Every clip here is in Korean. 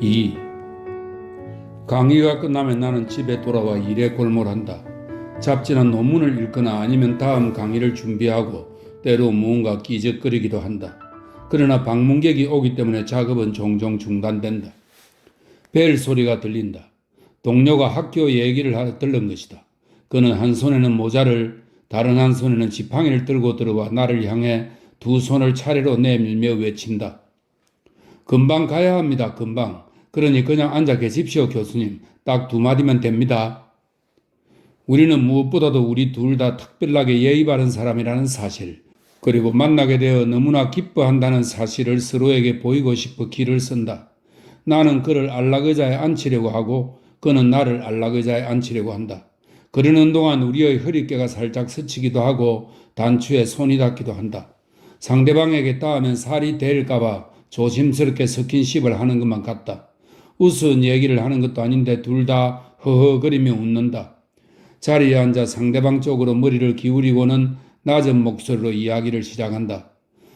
2. 강의가 끝나면 나는 집에 돌아와 일에 골몰한다. 잡지나 논문을 읽거나 아니면 다음 강의를 준비하고 때로 무언가 끼적거리기도 한다. 그러나 방문객이 오기 때문에 작업은 종종 중단된다. 벨 소리가 들린다. 동료가 학교 얘기를 하러 들른 것이다. 그는 한 손에는 모자를 다른 한 손에는 지팡이를 들고 들어와 나를 향해 두 손을 차례로 내밀며 외친다. 금방 가야 합니다. 금방. 그러니 그냥 앉아 계십시오, 교수님. 딱 두 마디면 됩니다. 우리는 무엇보다도 우리 둘 다 특별하게 예의 바른 사람이라는 사실, 그리고 만나게 되어 너무나 기뻐한다는 사실을 서로에게 보이고 싶어 기를 쓴다. 나는 그를 안락의자에 앉히려고 하고 그는 나를 안락의자에 앉히려고 한다. 그러는 동안 우리의 허리깨가 살짝 스치기도 하고 단추에 손이 닿기도 한다. 상대방에게 닿으면 살이 데일까봐 조심스럽게 스킨십을 하는 것만 같다. 우스운 얘기를 하는 것도 아닌데 둘 다 허허거리며 웃는다. 자리에 앉아 상대방 쪽으로 머리를 기울이고는 낮은 목소리로 이야기를 시작한다.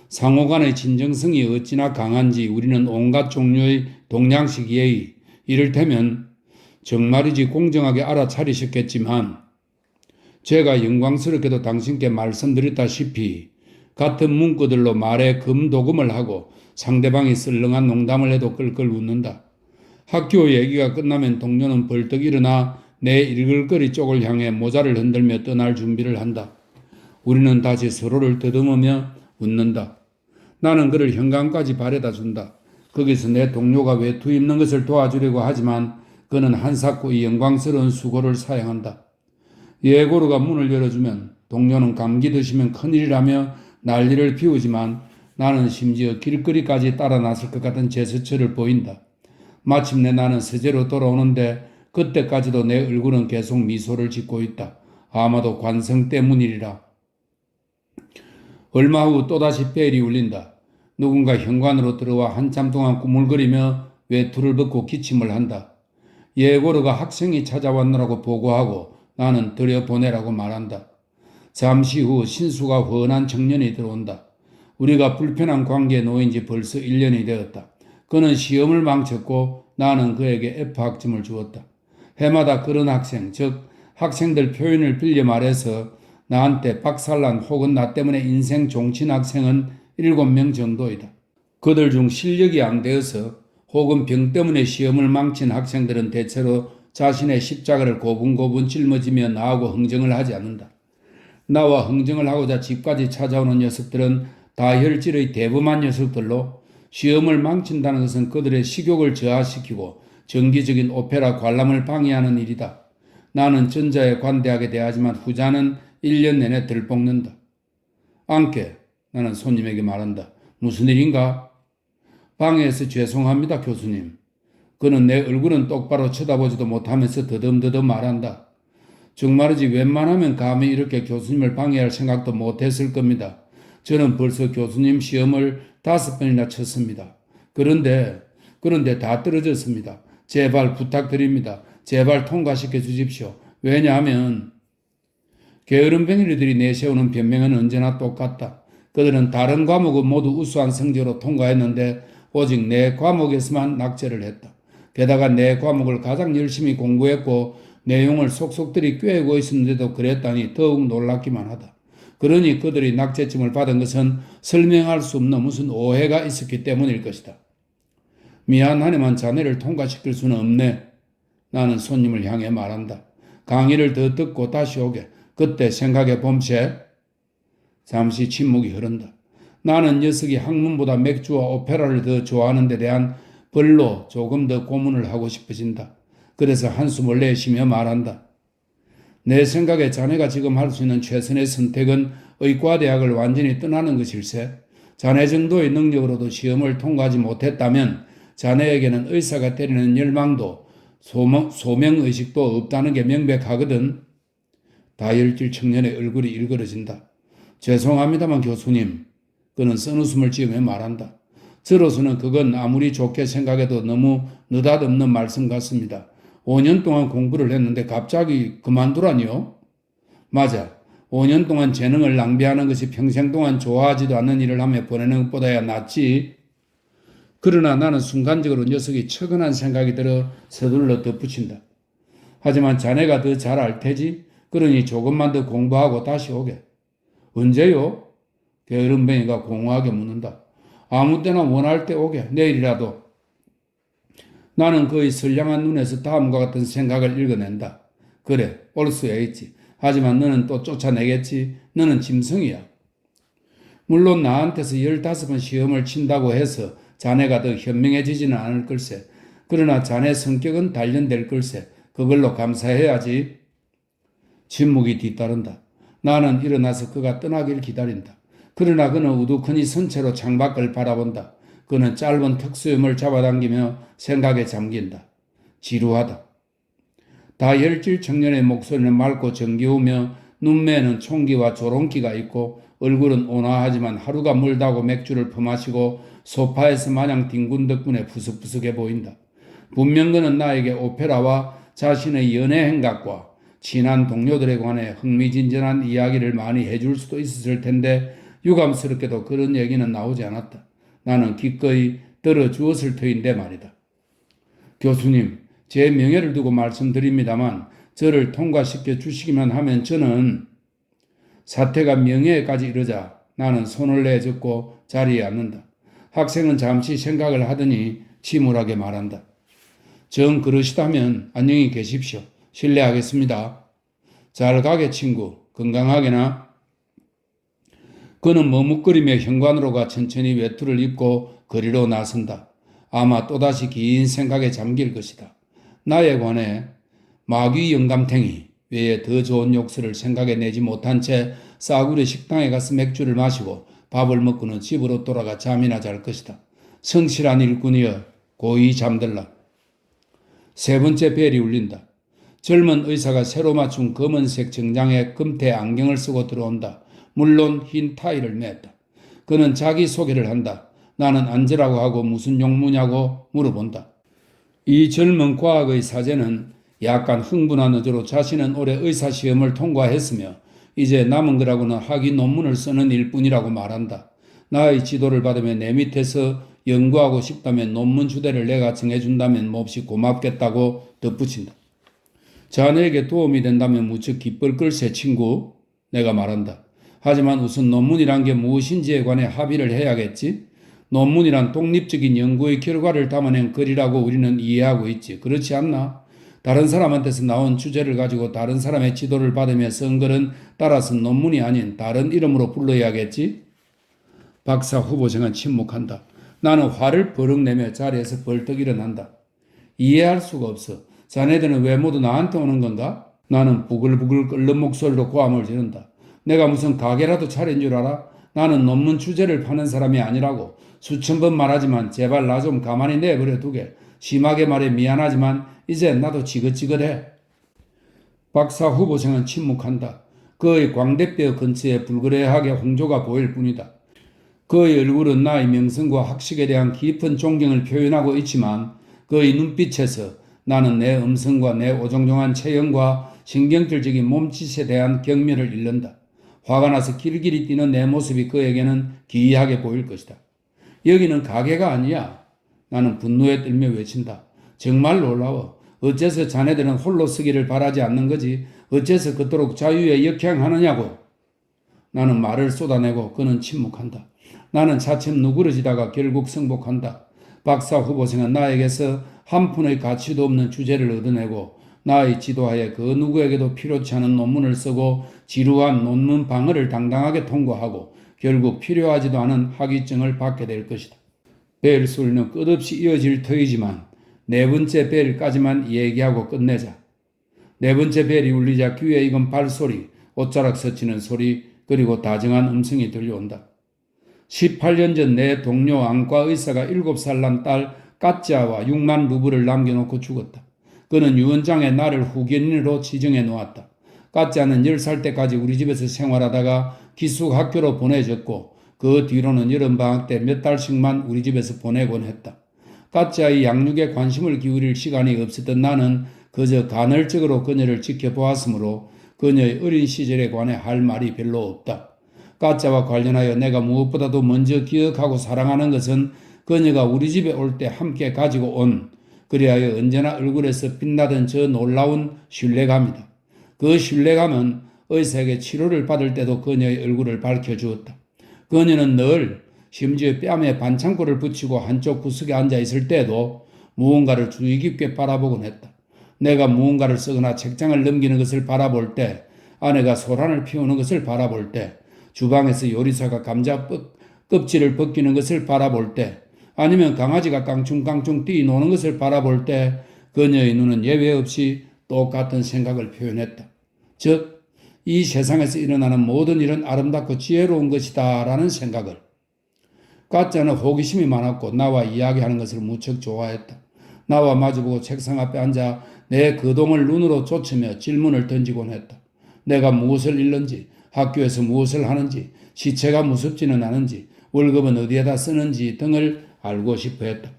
상호간의 진정성이 어찌나 강한지 우리는 온갖 종류의 동양식 예의, 이를테면 정말이지 공정하게 알아차리셨겠지만 제가 영광스럽게도 당신께 말씀드렸다시피 같은 문구들로 말에 금도금을 하고 상대방이 썰렁한 농담을 해도 끌끌 웃는다. 학교 얘기가 끝나면 동료는 벌떡 일어나 내 일글거리 쪽을 향해 모자를 흔들며 떠날 준비를 한다. 우리는 다시 서로를 더듬으며 웃는다. 나는 그를 현관까지 바래다 준다. 거기서 내 동료가 외투 입는 것을 도와주려고 하지만 그는 한사코 이 영광스러운 수고를 사양한다. 예고르가 문을 열어주면 동료는 감기 드시면 큰일이라며 난리를 피우지만 나는 심지어 길거리까지 따라 나설 것 같은 제스처를 보인다. 마침내 나는 서재로 돌아오는데 그때까지도 내 얼굴은 계속 미소를 짓고 있다. 아마도 관성 때문이리라. 얼마 후 또다시 벨이 울린다. 누군가 현관으로 들어와 한참 동안 꾸물거리며 외투를 벗고 기침을 한다. 예고르가 학생이 찾아왔느라고 보고하고 나는 들여보내라고 말한다. 잠시 후 신수가 훤한 청년이 들어온다. 우리가 불편한 관계에 놓인 지 벌써 1년이 되었다. 그는 시험을 망쳤고 나는 그에게 F학점을 주었다. 해마다 그런 학생, 즉 학생들 표현을 빌려 말해서 나한테 박살난 혹은 나 때문에 인생 종친 학생은 7명 정도이다. 그들 중 실력이 안 되어서 혹은 병 때문에 시험을 망친 학생들은 대체로 자신의 십자가를 고분고분 짊어지며 나하고 흥정을 하지 않는다. 나와 흥정을 하고자 집까지 찾아오는 녀석들은 다혈질의 대범한 녀석들로 시험을 망친다는 것은 그들의 식욕을 저하시키고 정기적인 오페라 관람을 방해하는 일이다. 나는 전자에 관대하게 대하지만 후자는 1년 내내 들볶는다. 안께, 나는 손님에게 말한다. 무슨 일인가? 방해해서 죄송합니다, 교수님. 그는 내 얼굴은 똑바로 쳐다보지도 못하면서 더듬더듬 말한다. 정말이지 웬만하면 감히 이렇게 교수님을 방해할 생각도 못했을 겁니다. 저는 벌써 교수님 시험을 5번이나 쳤습니다. 그런데 다 떨어졌습니다. 제발 부탁드립니다. 제발 통과시켜 주십시오. 왜냐하면 게으름뱅이들이 내세우는 변명은 언제나 똑같다. 그들은 다른 과목은 모두 우수한 성적으로 통과했는데 오직 내 과목에서만 낙제를 했다. 게다가 내 과목을 가장 열심히 공부했고 내용을 속속들이 꿰고 있었는데도 그랬다니 더욱 놀랍기만 하다. 그러니 그들이 낙제점을 받은 것은 설명할 수 없는 무슨 오해가 있었기 때문일 것이다. 미안하네만 자네를 통과시킬 수는 없네. 나는 손님을 향해 말한다. 강의를 더 듣고 다시 오게. 그때 생각해 봄새. 잠시 침묵이 흐른다. 나는 녀석이 학문보다 맥주와 오페라를 더 좋아하는 데 대한 벌로 조금 더 고문을 하고 싶어진다. 그래서 한숨을 내쉬며 말한다. 내 생각에 자네가 지금 할 수 있는 최선의 선택은 의과대학을 완전히 떠나는 것일세. 자네 정도의 능력으로도 시험을 통과하지 못했다면 자네에게는 의사가 때리는 열망도 소명의식도 없다는 게 명백하거든. 다혈질 청년의 얼굴이 일그러진다. 죄송합니다만 교수님. 그는 쓴웃음을 지으며 말한다. 저로서는 그건 아무리 좋게 생각해도 너무 느닷없는 말씀 같습니다. 5년 동안 공부를 했는데 갑자기 그만두라니요? 맞아. 5년 동안 재능을 낭비하는 것이 평생 동안 좋아하지도 않는 일을 하며 보내는 것보다야 낫지. 그러나 나는 순간적으로 녀석이 처근한 생각이 들어 서둘러 덧붙인다. 하지만 자네가 더 잘 알 테지? 그러니 조금만 더 공부하고 다시 오게. 언제요? 게으름뱅이가 공허하게 묻는다. 아무 때나 원할 때 오게. 내일이라도. 나는 그의 선량한 눈에서 다음과 같은 생각을 읽어낸다. 그래, 올 수 있지. 하지만 너는 또 쫓아내겠지. 너는 짐승이야. 물론 나한테서 15번 시험을 친다고 해서 자네가 더 현명해지지는 않을 걸세. 그러나 자네 성격은 단련될 걸세. 그걸로 감사해야지. 침묵이 뒤따른다. 나는 일어나서 그가 떠나길 기다린다. 그러나 그는 우두커니 선체로 창밖을 바라본다. 그는 짧은 턱수염을 잡아당기며 생각에 잠긴다. 지루하다. 다혈질 청년의 목소리는 맑고 정겨우며 눈매에는 총기와 조롱기가 있고 얼굴은 온화하지만 하루가 멀다고 맥주를 퍼마시고 소파에서 마냥 뒹군 덕분에 푸석푸석해 보인다. 분명 그는 나에게 오페라와 자신의 연애 행각과 친한 동료들에 관해 흥미진진한 이야기를 많이 해줄 수도 있었을 텐데 유감스럽게도 그런 얘기는 나오지 않았다. 나는 기꺼이 들어주었을 터인데 말이다. 교수님, 제 명예를 두고 말씀드립니다만 저를 통과시켜 주시기만 하면 저는 사태가 명예까지 이르자 나는 손을 내젓고 자리에 앉는다. 학생은 잠시 생각을 하더니 침울하게 말한다. 정 그러시다면 안녕히 계십시오. 실례하겠습니다. 잘 가게 친구. 건강하게나. 그는 머뭇거리며 현관으로 가 천천히 외투를 입고 거리로 나선다. 아마 또다시 긴 생각에 잠길 것이다. 나에 관해 마귀 영감탱이 외에 더 좋은 욕설을 생각해 내지 못한 채 싸구려 식당에 가서 맥주를 마시고 밥을 먹고는 집으로 돌아가 잠이나 잘 것이다. 성실한 일꾼이여 고이 잠들라. 세 번째 벨이 울린다. 젊은 의사가 새로 맞춘 검은색 정장에 금태 안경을 쓰고 들어온다. 물론 흰 타이를 맸다. 그는 자기소개를 한다. 나는 앉으라고 하고 무슨 용무냐고 물어본다. 이 젊은 과학의 사제는 약간 흥분한 어조로 자신은 올해 의사시험을 통과했으며 이제 남은 거라고는 학위 논문을 쓰는 일뿐이라고 말한다. 나의 지도를 받으며 내 밑에서 연구하고 싶다면 논문 주제를 내가 정해준다면 몹시 고맙겠다고 덧붙인다. 자네에게 도움이 된다면 무척 기쁠 걸세 친구. 내가 말한다. 하지만 우선 논문이란 게 무엇인지에 관해 합의를 해야겠지. 논문이란 독립적인 연구의 결과를 담아낸 글이라고 우리는 이해하고 있지. 그렇지 않나? 다른 사람한테서 나온 주제를 가지고 다른 사람의 지도를 받으며 쓴 글은 따라서 논문이 아닌 다른 이름으로 불러야겠지? 박사 후보생은 침묵한다. 나는 화를 버럭 내며 자리에서 벌떡 일어난다. 이해할 수가 없어. 자네들은 왜 모두 나한테 오는 건가? 나는 부글부글 끓는 목소리로 고함을 지른다. 내가 무슨 가게라도 차린 줄 알아? 나는 논문 주제를 파는 사람이 아니라고. 수천 번 말하지만 제발 나 좀 가만히 내버려 두게. 심하게 말해 미안하지만 이제 나도 지긋지긋해. 박사 후보생은 침묵한다. 그의 광대뼈 근처에 불그레하게 홍조가 보일 뿐이다. 그의 얼굴은 나의 명성과 학식에 대한 깊은 존경을 표현하고 있지만 그의 눈빛에서 나는 내 음성과 내 오종종한 체형과 신경질적인 몸짓에 대한 경멸을 잃는다. 화가 나서 길길이 뛰는 내 모습이 그에게는 기이하게 보일 것이다. 여기는 가게가 아니야. 나는 분노에 떨며 외친다. 정말 놀라워. 어째서 자네들은 홀로 서기를 바라지 않는 거지? 어째서 그토록 자유에 역행하느냐고. 나는 말을 쏟아내고 그는 침묵한다. 나는 차츰 누그러지다가 결국 승복한다. 박사 후보생은 나에게서 한 푼의 가치도 없는 주제를 얻어내고 나의 지도하에 그 누구에게도 필요치 않은 논문을 쓰고 지루한 논문 방어를 당당하게 통과하고 결국 필요하지도 않은 학위증을 받게 될 것이다. 벨 소리는 끝없이 이어질 터이지만 네 번째 벨까지만 얘기하고 끝내자. 네 번째 벨이 울리자 귀에 익은 발소리, 옷자락 스치는 소리, 그리고 다정한 음성이 들려온다. 18년 전 내 동료 안과 의사가 7살 난 딸 까짜와 6만 루블을 남겨놓고 죽었다. 그는 유언장에 나를 후견인으로 지정해 놓았다. 까짜는 10살 때까지 우리 집에서 생활하다가 기숙학교로 보내졌고 그 뒤로는 여름방학 때 몇 달씩만 우리 집에서 보내곤 했다. 까짜의 양육에 관심을 기울일 시간이 없었던 나는 그저 간헐적으로 그녀를 지켜보았으므로 그녀의 어린 시절에 관해 할 말이 별로 없다. 까짜와 관련하여 내가 무엇보다도 먼저 기억하고 사랑하는 것은 그녀가 우리 집에 올 때 함께 가지고 온 그리하여 언제나 얼굴에서 빛나던 저 놀라운 신뢰감이다. 그 신뢰감은 의사에게 치료를 받을 때도 그녀의 얼굴을 밝혀주었다. 그녀는 늘 심지어 뺨에 반창고를 붙이고 한쪽 구석에 앉아 있을 때도 무언가를 주의 깊게 바라보곤 했다. 내가 무언가를 쓰거나 책장을 넘기는 것을 바라볼 때, 아내가 소란을 피우는 것을 바라볼 때, 주방에서 요리사가 감자 껍질을 벗기는 것을 바라볼 때, 아니면 강아지가 깡충깡충 뛰노는 것을 바라볼 때 그녀의 눈은 예외 없이 똑같은 생각을 표현했다. 즉, 이 세상에서 일어나는 모든 일은 아름답고 지혜로운 것이다 라는 생각을. 가짜는 호기심이 많았고 나와 이야기하는 것을 무척 좋아했다. 나와 마주보고 책상 앞에 앉아 내 거동을 눈으로 쫓으며 질문을 던지곤 했다. 내가 무엇을 잃는지, 학교에서 무엇을 하는지, 시체가 무섭지는 않은지, 월급은 어디에다 쓰는지 등을 알고 싶어 했다.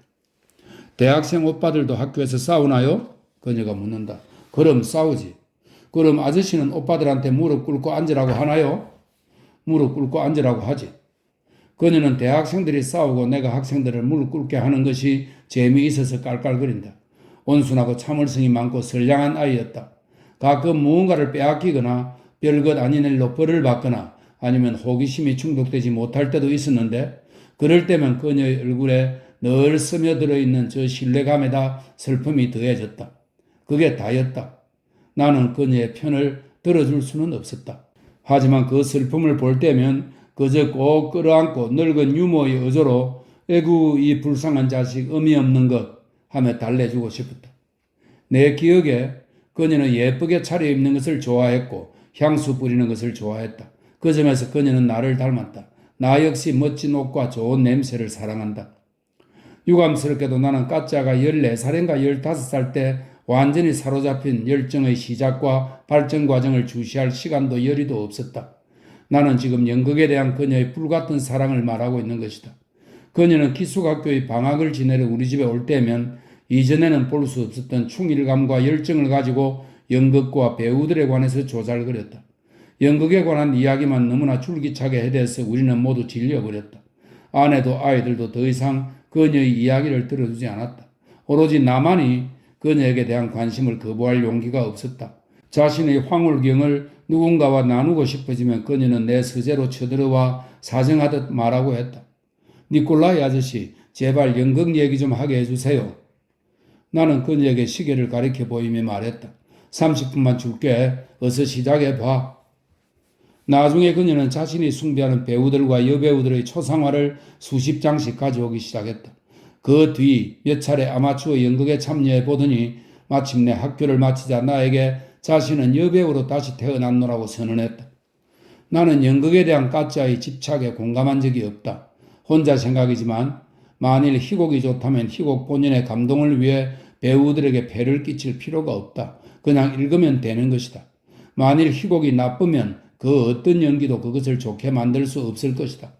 대학생 오빠들도 학교에서 싸우나요? 그녀가 묻는다. 그럼 싸우지. 그럼 아저씨는 오빠들한테 무릎 꿇고 앉으라고 하나요? 무릎 꿇고 앉으라고 하지. 그녀는 대학생들이 싸우고 내가 학생들을 무릎 꿇게 하는 것이 재미있어서 깔깔거린다. 온순하고 참을성이 많고 선량한 아이였다. 가끔 무언가를 빼앗기거나 별것 아닌 일로 벌을 받거나 아니면 호기심이 중독되지 못할 때도 있었는데 그럴 때면 그녀의 얼굴에 늘 스며들어 있는 저 신뢰감에다 슬픔이 더해졌다. 그게 다였다. 나는 그녀의 편을 들어줄 수는 없었다. 하지만 그 슬픔을 볼 때면 그저 꼭 끌어안고 늙은 유모의 어조로 에구 이 불쌍한 자식 의미 없는 것 하며 달래주고 싶었다. 내 기억에 그녀는 예쁘게 차려입는 것을 좋아했고 향수 뿌리는 것을 좋아했다. 그 점에서 그녀는 나를 닮았다. 나 역시 멋진 옷과 좋은 냄새를 사랑한다. 유감스럽게도 나는 까짜가 14살인가 15살 때 완전히 사로잡힌 열정의 시작과 발전 과정을 주시할 시간도 여리도 없었다. 나는 지금 연극에 대한 그녀의 불같은 사랑을 말하고 있는 것이다. 그녀는 기숙학교의 방학을 지내러 우리 집에 올 때면 이전에는 볼 수 없었던 충일감과 열정을 가지고 연극과 배우들에 관해서 조잘거렸다. 연극에 관한 이야기만 너무나 줄기차게 해대서 우리는 모두 질려버렸다. 아내도 아이들도 더 이상 그녀의 이야기를 들어주지 않았다. 오로지 나만이 그녀에게 대한 관심을 거부할 용기가 없었다. 자신의 황홀경을 누군가와 나누고 싶어지면 그녀는 내 서재로 쳐들어와 사정하듯 말하고 했다. 니콜라이 아저씨, 제발 연극 얘기 좀 하게 해주세요. 나는 그녀에게 시계를 가리켜 보이며 말했다. 30분만 줄게. 어서 시작해봐. 나중에 그녀는 자신이 숭배하는 배우들과 여배우들의 초상화를 수십 장씩 가져오기 시작했다. 그 뒤 몇 차례 아마추어 연극에 참여해 보더니 마침내 학교를 마치자 나에게 자신은 여배우로 다시 태어났노라고 선언했다. 나는 연극에 대한 가짜의 집착에 공감한 적이 없다. 혼자 생각이지만 만일 희곡이 좋다면 희곡 본연의 감동을 위해 배우들에게 폐를 끼칠 필요가 없다. 그냥 읽으면 되는 것이다. 만일 희곡이 나쁘면 그 어떤 연기도 그것을 좋게 만들 수 없을 것이다.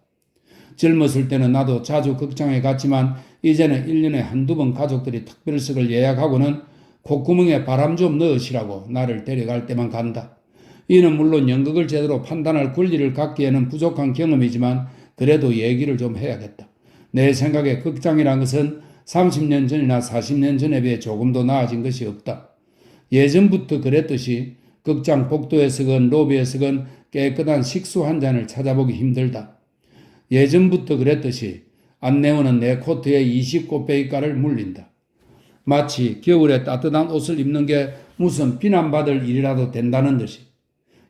젊었을 때는 나도 자주 극장에 갔지만 이제는 1년에 한두 번 가족들이 특별석을 예약하고는 콧구멍에 바람 좀 넣으시라고 나를 데려갈 때만 간다. 이는 물론 연극을 제대로 판단할 권리를 갖기에는 부족한 경험이지만 그래도 얘기를 좀 해야겠다. 내 생각에 극장이란 것은 30년 전이나 40년 전에 비해 조금도 나아진 것이 없다. 예전부터 그랬듯이 극장 복도에서건 로비에서건 깨끗한 식수 한 잔을 찾아보기 힘들다. 예전부터 그랬듯이 안내원은 내 코트에 20곱배기가를 물린다. 마치 겨울에 따뜻한 옷을 입는 게 무슨 비난받을 일이라도 된다는 듯이.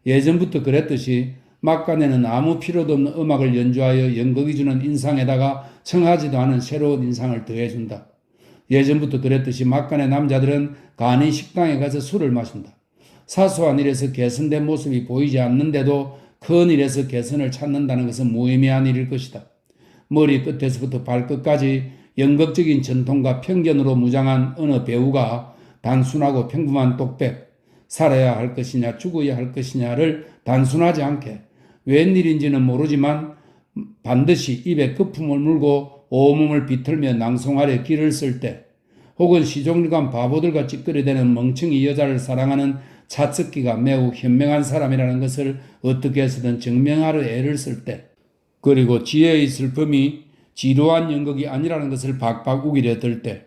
예전부터 그랬듯이 막간에는 아무 필요도 없는 음악을 연주하여 연극이 주는 인상에다가 청하지도 않은 새로운 인상을 더해준다. 예전부터 그랬듯이 막간의 남자들은 간이 식당에 가서 술을 마신다. 사소한 일에서 개선된 모습이 보이지 않는데도 큰 일에서 개선을 찾는다는 것은 무의미한 일일 것이다. 머리 끝에서부터 발끝까지 연극적인 전통과 편견으로 무장한 어느 배우가 단순하고 평범한 독백, 살아야 할 것이냐 죽어야 할 것이냐를 단순하지 않게 웬일인지는 모르지만 반드시 입에 거품을 물고 온몸을 비틀며 낭송하려 기를 쓸 때, 혹은 시종일관 바보들과 찌끄려대는 멍청이 여자를 사랑하는 차츠키가 매우 현명한 사람이라는 것을 어떻게 해서든 증명하려 애를 쓸 때, 그리고 지혜의 슬픔이 지루한 연극이 아니라는 것을 박박 우기려 들 때,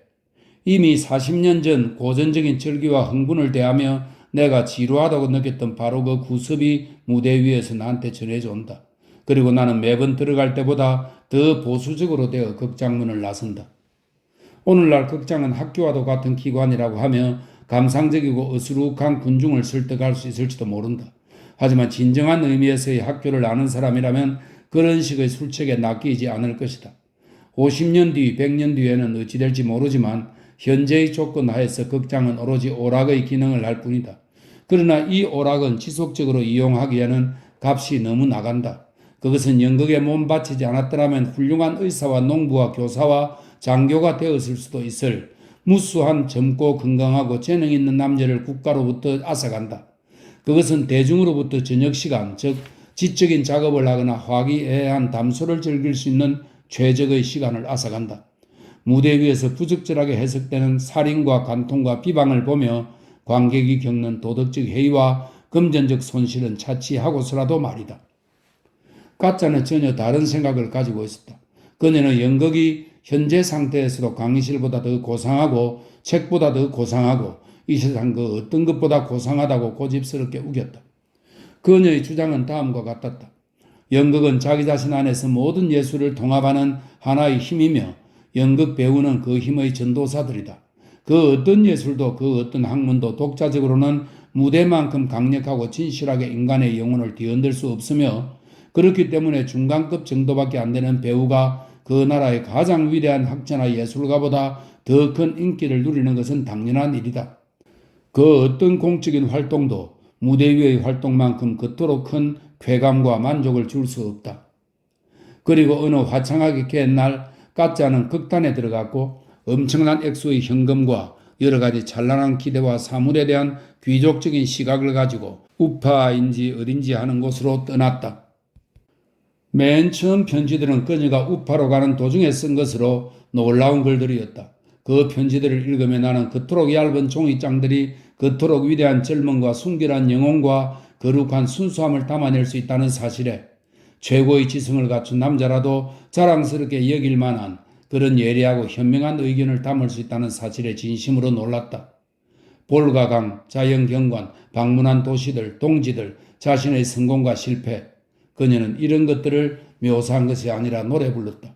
이미 40년 전 고전적인 절기와 흥분을 대하며 내가 지루하다고 느꼈던 바로 그 구습이 무대 위에서 나한테 전해져 온다. 그리고 나는 매번 들어갈 때보다 더 보수적으로 되어 극장문을 나선다. 오늘날 극장은 학교와도 같은 기관이라고 하며 감상적이고 어수룩한 군중을 설득할 수 있을지도 모른다. 하지만 진정한 의미에서의 학교를 아는 사람이라면 그런 식의 술책에 낚이지 않을 것이다. 50년 뒤, 100년 뒤에는 어찌 될지 모르지만 현재의 조건 하에서 극장은 오로지 오락의 기능을 할 뿐이다. 그러나 이 오락은 지속적으로 이용하기에는 값이 너무 나간다. 그것은 연극에 몸 바치지 않았더라면 훌륭한 의사와 농부와 교사와 장교가 되었을 수도 있을 무수한 젊고 건강하고 재능 있는 남자를 국가로부터 앗아간다. 그것은 대중으로부터 저녁 시간, 즉 지적인 작업을 하거나 화기애애한 담소를 즐길 수 있는 최적의 시간을 앗아간다. 무대 위에서 부적절하게 해석되는 살인과 간통과 비방을 보며 관객이 겪는 도덕적 해이와 금전적 손실은 차치하고서라도 말이다. 가짜는 전혀 다른 생각을 가지고 있었다. 그녀는 연극이 현재 상태에서도 강의실보다 더 고상하고 책보다 더 고상하고 이 세상 그 어떤 것보다 고상하다고 고집스럽게 우겼다. 그녀의 주장은 다음과 같았다. 연극은 자기 자신 안에서 모든 예술을 통합하는 하나의 힘이며 연극 배우는 그 힘의 전도사들이다. 그 어떤 예술도 그 어떤 학문도 독자적으로는 무대만큼 강력하고 진실하게 인간의 영혼을 뒤흔들 수 없으며 그렇기 때문에 중간급 정도밖에 안 되는 배우가 그 나라의 가장 위대한 학자나 예술가보다 더 큰 인기를 누리는 것은 당연한 일이다. 그 어떤 공적인 활동도 무대 위의 활동만큼 그토록 큰 쾌감과 만족을 줄 수 없다. 그리고 어느 화창하게 갠 날 가짜는 극단에 들어갔고 엄청난 액수의 현금과 여러 가지 찬란한 기대와 사물에 대한 귀족적인 시각을 가지고 우파인지 어딘지 하는 곳으로 떠났다. 맨 처음 편지들은 그녀가 우파로 가는 도중에 쓴 것으로 놀라운 글들이었다. 그 편지들을 읽으며 나는 그토록 얇은 종이장들이 그토록 위대한 젊음과 순결한 영혼과 거룩한 순수함을 담아낼 수 있다는 사실에 최고의 지성을 갖춘 남자라도 자랑스럽게 여길 만한 그런 예리하고 현명한 의견을 담을 수 있다는 사실에 진심으로 놀랐다. 볼가강, 자연경관, 방문한 도시들, 동지들, 자신의 성공과 실패, 그녀는 이런 것들을 묘사한 것이 아니라 노래 불렀다.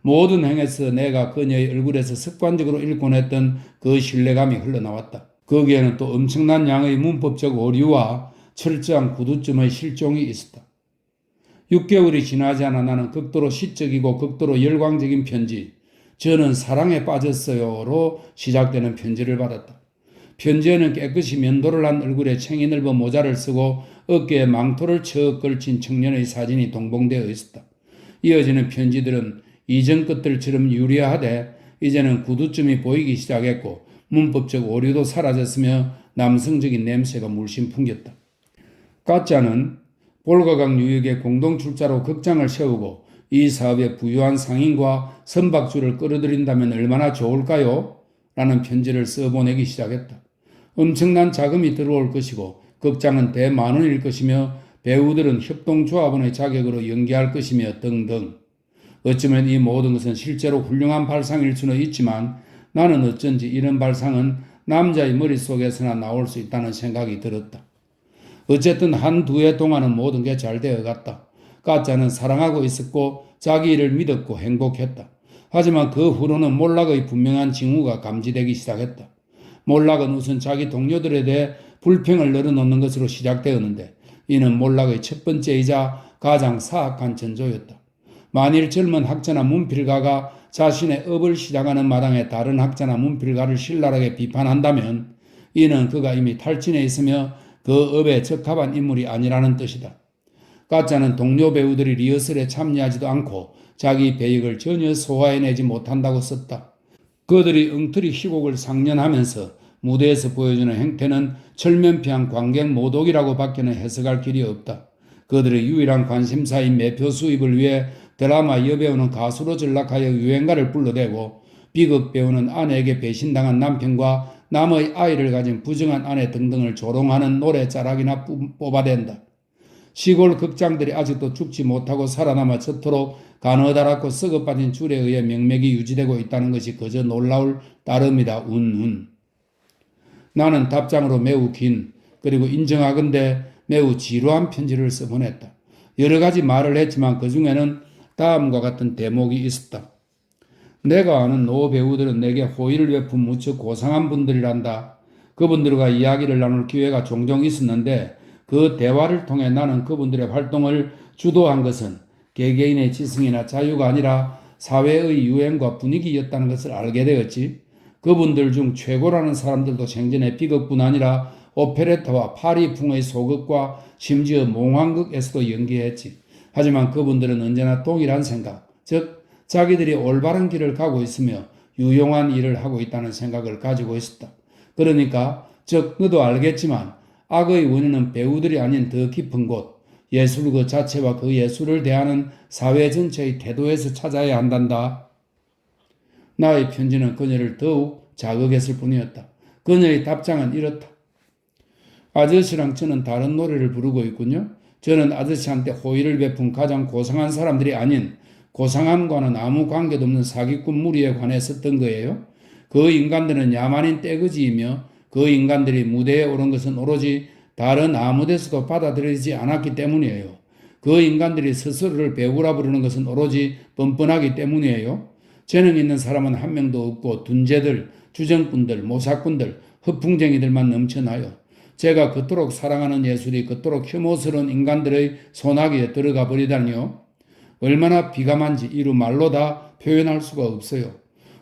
모든 행에서 내가 그녀의 얼굴에서 습관적으로 읽곤 했던 그 신뢰감이 흘러나왔다. 거기에는 또 엄청난 양의 문법적 오류와 철저한 구두점의 실종이 있었다. 6개월이 지나지 않아 나는 극도로 시적이고 극도로 열광적인 편지, 저는 사랑에 빠졌어요로 시작되는 편지를 받았다. 편지에는 깨끗이 면도를 한 얼굴에 챙이 넓은 모자를 쓰고 어깨에 망토를 척 걸친 청년의 사진이 동봉되어 있었다. 이어지는 편지들은 이전 것들처럼 유리하되 이제는 구두점이 보이기 시작했고 문법적 오류도 사라졌으며 남성적인 냄새가 물씬 풍겼다. 가짜는 볼가강 유역의 공동출자로 극장을 세우고 이 사업에 부유한 상인과 선박주를 끌어들인다면 얼마나 좋을까요? 라는 편지를 써보내기 시작했다. 엄청난 자금이 들어올 것이고 극장은 대만원일 것이며 배우들은 협동조합원의 자격으로 연기할 것이며 등등. 어쩌면 이 모든 것은 실제로 훌륭한 발상일 수는 있지만 나는 어쩐지 이런 발상은 남자의 머릿속에서나 나올 수 있다는 생각이 들었다. 어쨌든 한두 해 동안은 모든 게 잘 되어갔다. 가짜는 사랑하고 있었고 자기 일을 믿었고 행복했다. 하지만 그 후로는 몰락의 분명한 징후가 감지되기 시작했다. 몰락은 우선 자기 동료들에 대해 불평을 늘어놓는 것으로 시작되었는데 이는 몰락의 첫 번째이자 가장 사악한 전조였다. 만일 젊은 학자나 문필가가 자신의 업을 시작하는 마당에 다른 학자나 문필가를 신랄하게 비판한다면 이는 그가 이미 탈진해 있으며 그 업에 적합한 인물이 아니라는 뜻이다. 가짜는 동료 배우들이 리허설에 참여하지도 않고 자기 배역을 전혀 소화해내지 못한다고 썼다. 그들이 엉터리 희곡을 상연하면서 무대에서 보여주는 행태는 철면피한 관객 모독이라고 밖에는 해석할 길이 없다. 그들의 유일한 관심사인 매표 수입을 위해 드라마 여배우는 가수로 전락하여 유행가를 불러대고 비극 배우는 아내에게 배신당한 남편과 남의 아이를 가진 부정한 아내 등등을 조롱하는 노래 자락이나 뽑아댄다. 시골 극장들이 아직도 죽지 못하고 살아남아 저토록 가느다랗고 썩어빠진 줄에 의해 명맥이 유지되고 있다는 것이 그저 놀라울 따름이다. 운운. 나는 답장으로 매우 긴 그리고 인정하건대 매우 지루한 편지를 써보냈다. 여러 가지 말을 했지만 그 중에는 다음과 같은 대목이 있었다. 내가 아는 노 배우들은 내게 호의를 베푼 무척 고상한 분들이란다. 그분들과 이야기를 나눌 기회가 종종 있었는데 그 대화를 통해 나는 그분들의 활동을 주도한 것은 개개인의 지성이나 자유가 아니라 사회의 유행과 분위기였다는 것을 알게 되었지. 그분들 중 최고라는 사람들도 생전에 비극뿐 아니라 오페레타와 파리풍의 소극과 심지어 몽환극에서도 연기했지. 하지만 그분들은 언제나 동일한 생각, 즉 자기들이 올바른 길을 가고 있으며 유용한 일을 하고 있다는 생각을 가지고 있었다. 그러니까 즉 너도 알겠지만 악의 원인은 배우들이 아닌 더 깊은 곳, 예술 그 자체와 그 예술을 대하는 사회 전체의 태도에서 찾아야 한단다. 나의 편지는 그녀를 더욱 자극했을 뿐이었다. 그녀의 답장은 이렇다. 아저씨랑 저는 다른 노래를 부르고 있군요. 저는 아저씨한테 호의를 베푼 가장 고상한 사람들이 아닌 고상함과는 아무 관계도 없는 사기꾼 무리에 관해 썼던 거예요. 그 인간들은 야만인 떼거지이며 그 인간들이 무대에 오른 것은 오로지 다른 아무 데서도 받아들이지 않았기 때문이에요. 그 인간들이 스스로를 배우라 부르는 것은 오로지 뻔뻔하기 때문이에요. 재능 있는 사람은 한 명도 없고 둔재들, 주정꾼들, 모사꾼들, 허풍쟁이들만 넘쳐나요. 제가 그토록 사랑하는 예술이 그토록 혐오스러운 인간들의 소나기에 들어가 버리다니요. 얼마나 비감한지 이루 말로 다 표현할 수가 없어요.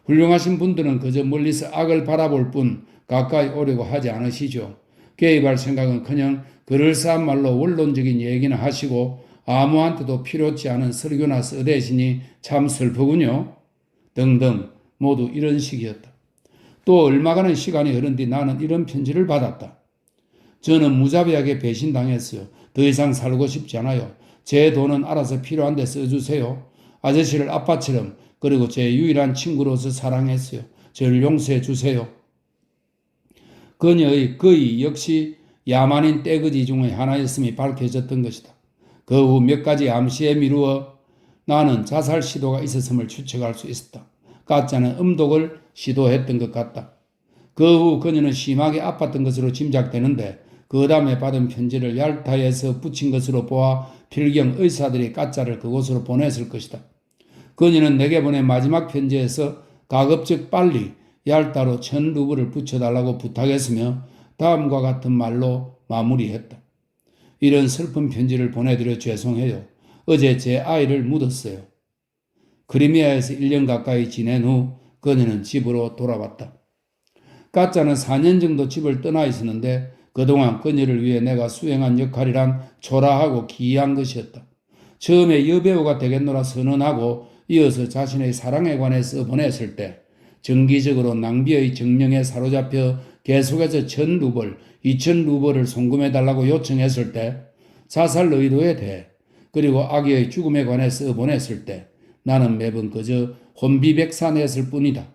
훌륭하신 분들은 그저 멀리서 악을 바라볼 뿐 가까이 오려고 하지 않으시죠. 개입할 생각은커녕 그럴싸한 말로 원론적인 얘기나 하시고 아무한테도 필요치 않은 설교나 써대시니 참 슬프군요. 등등 모두 이런 식이었다. 또 얼마간의 시간이 흐른 뒤 나는 이런 편지를 받았다. 저는 무자비하게 배신당했어요. 더 이상 살고 싶지 않아요. 제 돈은 알아서 필요한 데 써주세요. 아저씨를 아빠처럼 그리고 제 유일한 친구로서 사랑했어요. 저를 용서해 주세요. 그녀의 거의 역시 야만인 떼거지 중의 하나였음이 밝혀졌던 것이다. 그 후 몇 가지 암시에 미루어 나는 자살 시도가 있었음을 추측할 수 있었다. 가짜는 음독을 시도했던 것 같다. 그 후 그녀는 심하게 아팠던 것으로 짐작되는데 그 다음에 받은 편지를 얄타에서 붙인 것으로 보아 필경 의사들이 가짜를 그곳으로 보냈을 것이다. 그녀는 내게 보낸 마지막 편지에서 가급적 빨리 얄타로 1000루블을 붙여달라고 부탁했으며 다음과 같은 말로 마무리했다. 이런 슬픈 편지를 보내드려 죄송해요. 어제 제 아이를 묻었어요. 크리미아에서 1년 가까이 지낸 후 그녀는 집으로 돌아왔다. 가짜는 4년 정도 집을 떠나 있었는데 그동안 그녀를 위해 내가 수행한 역할이란 초라하고 기이한 것이었다. 처음에 여배우가 되겠노라 선언하고 이어서 자신의 사랑에 관해서 보냈을 때 정기적으로 낭비의 정령에 사로잡혀 계속해서 1000루블, 2000루블을 송금해달라고 요청했을 때 자살 의도에 대해 그리고 아기의 죽음에 관해서 보냈을 때 나는 매번 그저 혼비백산했을 뿐이다.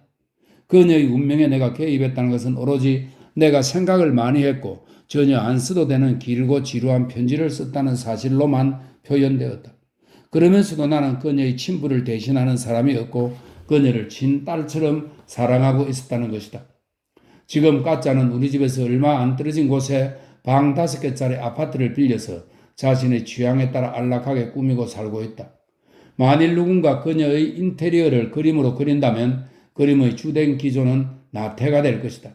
그녀의 운명에 내가 개입했다는 것은 오로지 내가 생각을 많이 했고 전혀 안 써도 되는 길고 지루한 편지를 썼다는 사실로만 표현되었다. 그러면서도 나는 그녀의 친부를 대신하는 사람이었고 그녀를 친딸처럼 사랑하고 있었다는 것이다. 지금 가짜는 우리 집에서 얼마 안 떨어진 곳에 방 5개짜리 아파트를 빌려서 자신의 취향에 따라 안락하게 꾸미고 살고 있다. 만일 누군가 그녀의 인테리어를 그림으로 그린다면 그림의 주된 기조는 나태가 될 것이다.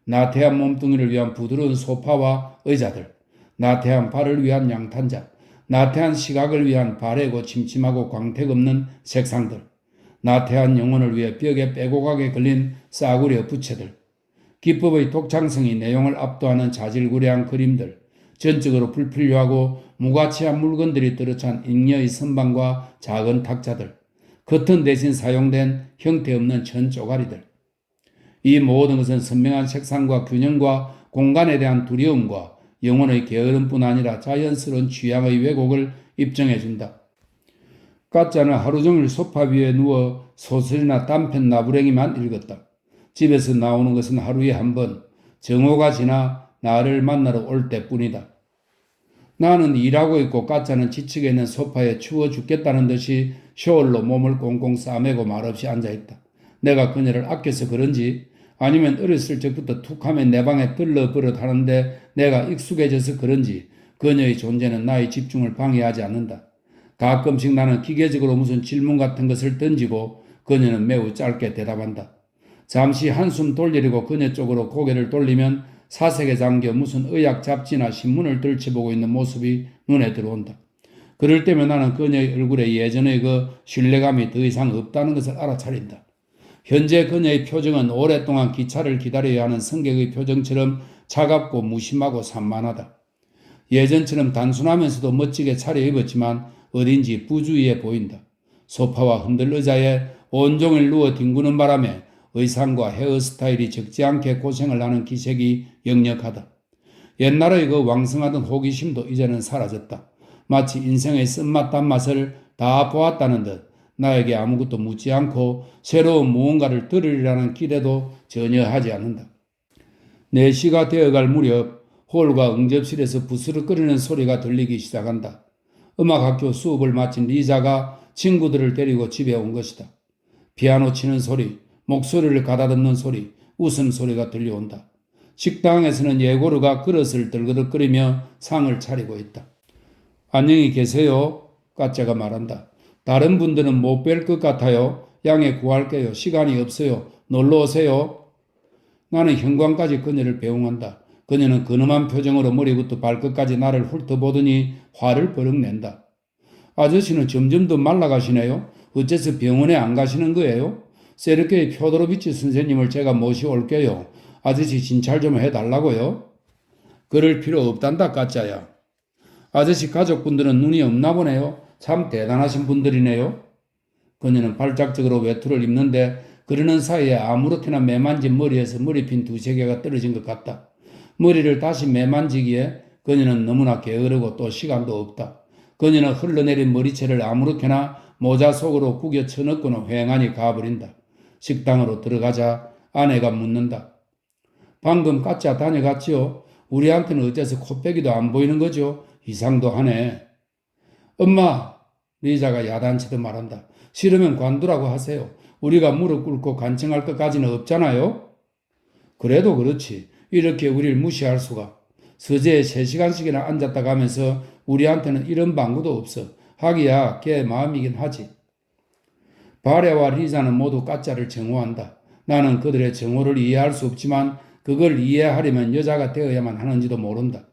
나태한 몸뚱이를 위한 부드러운 소파와 의자들, 나태한 발을 위한 양탄자, 나태한 시각을 위한 바래고 침침하고 광택 없는 색상들, 나태한 영혼을 위해 벽에 빼곡하게 걸린 싸구려 부채들, 기법의 독창성이 내용을 압도하는 자질구레한 그림들, 전적으로 불필요하고 무가치한 물건들이 들어찬 잉여의 선반과 작은 탁자들, 커튼 대신 사용된 형태없는 천 쪼가리들. 이 모든 것은 선명한 색상과 균형과 공간에 대한 두려움과 영혼의 게으름뿐 아니라 자연스러운 취향의 왜곡을 입증해준다. 가짜는 하루 종일 소파 위에 누워 소설이나 단편 나부랭이만 읽었다. 집에서 나오는 것은 하루에 한 번, 정오가 지나 나를 만나러 올 때뿐이다. 나는 일하고 있고 까짜는 지치게 있는 소파에 추워 죽겠다는 듯이 셔얼로 몸을 꽁꽁 싸매고 말없이 앉아있다. 내가 그녀를 아껴서 그런지 아니면 어렸을 적부터 툭하면 내 방에 들러버릇 하는데 내가 익숙해져서 그런지 그녀의 존재는 나의 집중을 방해하지 않는다. 가끔씩 나는 기계적으로 무슨 질문 같은 것을 던지고 그녀는 매우 짧게 대답한다. 잠시 한숨 돌리려고 그녀 쪽으로 고개를 돌리면 사색에 잠겨 무슨 의학 잡지나 신문을 들춰보고 있는 모습이 눈에 들어온다. 그럴 때면 나는 그녀의 얼굴에 예전의 그 신뢰감이 더 이상 없다는 것을 알아차린다. 현재 그녀의 표정은 오랫동안 기차를 기다려야 하는 승객의 표정처럼 차갑고 무심하고 산만하다. 예전처럼 단순하면서도 멋지게 차려입었지만 어딘지 부주의해 보인다. 소파와 흔들 의자에 온종일 누워 뒹구는 바람에 의상과 헤어스타일이 적지 않게 고생을 하는 기색이 역력하다. 옛날의 그 왕성하던 호기심도 이제는 사라졌다. 마치 인생의 쓴맛 단맛을 다 보았다는 듯 나에게 아무것도 묻지 않고 새로운 무언가를 들으리라는 기대도 전혀 하지 않는다. 4시가 되어갈 무렵 홀과 응접실에서 부스럭거리는 소리가 들리기 시작한다. 음악학교 수업을 마친 리자가 친구들을 데리고 집에 온 것이다. 피아노 치는 소리, 목소리를 가다듬는 소리, 웃음소리가 들려온다. 식당에서는 예고르가 그릇을 들그덕거리며 상을 차리고 있다. 안녕히 계세요. 까짜가 말한다. 다른 분들은 못 뵐 것 같아요. 양해 구할게요. 시간이 없어요. 놀러 오세요. 나는 현관까지 그녀를 배웅한다. 그녀는 근엄한 표정으로 머리부터 발끝까지 나를 훑어보더니 화를 버럭 낸다. 아저씨는 점점 더 말라가시네요. 어째서 병원에 안 가시는 거예요? 세르게이 표도로비치 선생님을 제가 모시올게요. 아저씨 진찰 좀 해달라고요? 그럴 필요 없단다 까짜야. 아저씨 가족분들은 눈이 없나 보네요. 참 대단하신 분들이네요. 그녀는 발작적으로 외투를 입는데 그러는 사이에 아무렇게나 매만진 머리에서 머리핀 2-3개가 떨어진 것 같다. 머리를 다시 매만지기에 그녀는 너무나 게으르고 또 시간도 없다. 그녀는 흘러내린 머리채를 아무렇게나 모자 속으로 구겨 쳐넣고는 휑하니 가버린다. 식당으로 들어가자 아내가 묻는다. 방금 까짜 다녀갔지요? 우리한테는 어째서 코빼기도 안 보이는 거죠? 이상도 하네. 엄마, 리자가 야단치듯 말한다. 싫으면 관두라고 하세요. 우리가 무릎 꿇고 간청할 것까지는 없잖아요. 그래도 그렇지. 이렇게 우리를 무시할 수가. 서재에 3시간씩이나 앉았다 가면서 우리한테는 이런 방구도 없어. 하기야 걔 마음이긴 하지. 바레와 리자는 모두 까짜를 정오한다. 나는 그들의 정오를 이해할 수 없지만 그걸 이해하려면 여자가 되어야만 하는지도 모른다.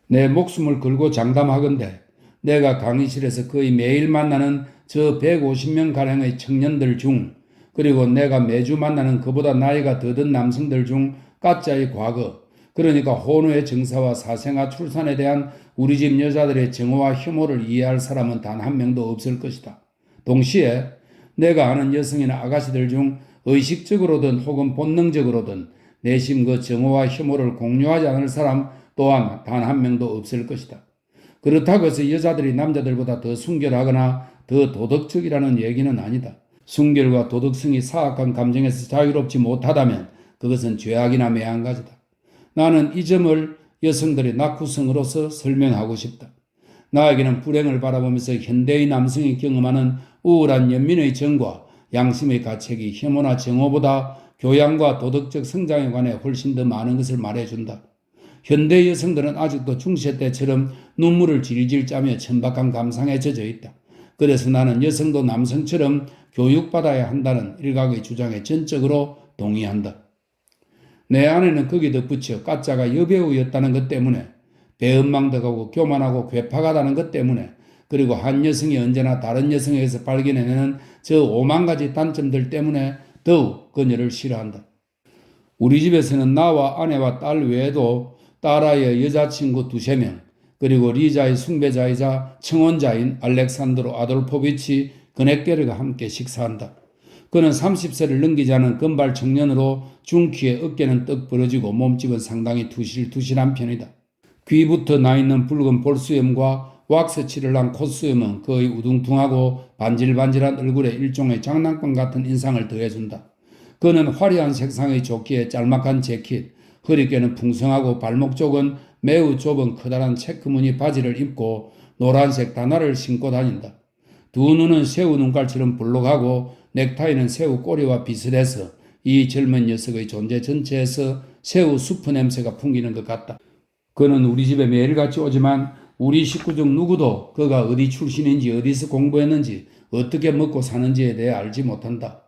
내 목숨을 걸고 장담하건대 내가 강의실에서 거의 매일 만나는 저 150명가량의 청년들 중 그리고 내가 매주 만나는 그보다 나이가 더 든 남성들 중 까짜의 과거, 그러니까 혼우의 정사와 사생아 출산에 대한 우리 집 여자들의 정오와 혐오를 이해할 사람은 단 한 명도 없을 것이다. 동시에 내가 아는 여성이나 아가씨들 중 의식적으로든 혹은 본능적으로든 내심 그 정오와 혐오를 공유하지 않을 사람 또한 단 한 명도 없을 것이다. 그렇다고 해서 여자들이 남자들보다 더 순결하거나 더 도덕적이라는 얘기는 아니다. 순결과 도덕성이 사악한 감정에서 자유롭지 못하다면 그것은 죄악이나 매한가지다. 나는 이 점을 여성들의 낙후성으로서 설명하고 싶다. 나에게는 불행을 바라보면서 현대의 남성이 경험하는 우울한 연민의 정과 양심의 가책이 혐오나 정오보다 교양과 도덕적 성장에 관해 훨씬 더 많은 것을 말해준다. 현대 여성들은 아직도 중세 때처럼 눈물을 질질 짜며 천박한 감상에 젖어 있다. 그래서 나는 여성도 남성처럼 교육받아야 한다는 일각의 주장에 전적으로 동의한다. 내 아내는 거기 덧붙여 까짜가 여배우였다는 것 때문에 배은망덕하고 교만하고 괴팍하다는 것 때문에 그리고 한 여성이 언제나 다른 여성에게서 발견해내는 저 5만 가지 단점들 때문에 더욱 그녀를 싫어한다. 우리 집에서는 나와 아내와 딸 외에도 딸아이의 여자친구 2-3명 그리고 리자의 숭배자이자 청혼자인 알렉산드로 아돌포비치 그네케르가 함께 식사한다. 그는 30세를 넘기지 않은 금발 청년으로 중키에 어깨는 떡 벌어지고 몸집은 상당히 투실투실한 편이다. 귀부터 나 있는 붉은 볼수염과 왁스칠을 한 콧수염은 거의 우둥퉁하고 반질반질한 얼굴에 일종의 장난감 같은 인상을 더해준다. 그는 화려한 색상의 조끼에 짤막한 재킷, 허리께는 풍성하고 발목 쪽은 매우 좁은 커다란 체크무늬 바지를 입고 노란색 단화를 신고 다닌다. 두 눈은 새우 눈깔처럼 볼록하고 넥타이는 새우 꼬리와 비슷해서 이 젊은 녀석의 존재 전체에서 새우 수프 냄새가 풍기는 것 같다. 그는 우리 집에 매일같이 오지만 우리 식구 중 누구도 그가 어디 출신인지 어디서 공부했는지 어떻게 먹고 사는지에 대해 알지 못한다.